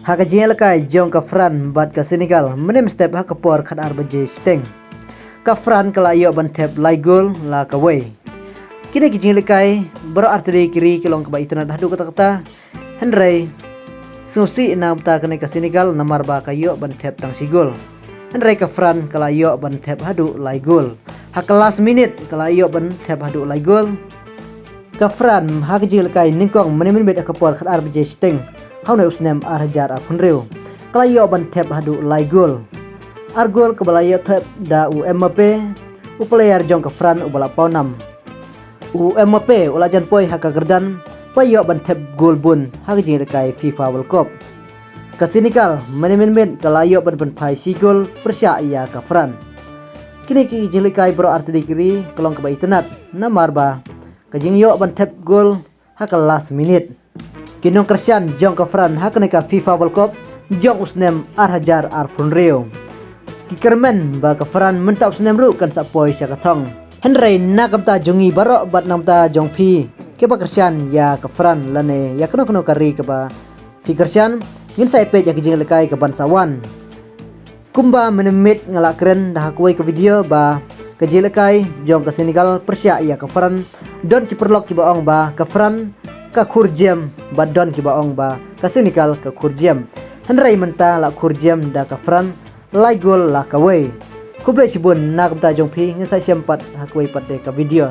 Haka lekai jong ka Fran bat ka Senegal menem step haka por khat arbaje steng. Ka Fran kala yo ban tep lai gol la ka way. Kini lekai bro arteri kiri kilong ka ba itana hadu kata Henry susi enam ta kene ka Senegal namar ba ka yo ban tep tang sigol. Henry ka Fran kala yo ban tep hadu lai gol. Haka last minute kala yo ban tep hadu lai gol. Ka Fran haka lekai ningkong menem bet ka por khat arbaje steng. Hau na usnem arhajar apunreu kalayo ban tep hadu lai gol argol kebalayo tep da UMP player jong ka Fran ubala paunam UMP ulajan poi haka gerdan payo ban tep gol bun haka lekai FIFA World Cup ka Senegal menemen kalayo ban pai si gol persya iya ka Fran kini lekai bro arti kiri kelong kebai tenat namar ba kajing yo ban tep gol haka last minute. Kinong Christian jong ka Fran hakne ka FIFA World Cup jong usnem arhajar arpunreo. Kikermen ba ka Fran menta usnem ru kan sapoi sya katong. Henry nakamta jongi baro bat namta jong pi. Ke ba Christian ya ka Fran lane ya kano kari ka ba pi Christian ngin sai pe ya kijing lekai ka bansawan. Kumba menemit ngala keren dah kuai ke video ba kejelekai jong ka Senegal persya ya ka Fran don kiperlok ki baong ba ka Fran ka kurjem badon ki baong ba ka Senegal ka kurjem Henry menta la kurjem da ka Fran lai gol la ka way kuble sibun nak ta jong pi ngin sai sempat hakwai pat de ka video.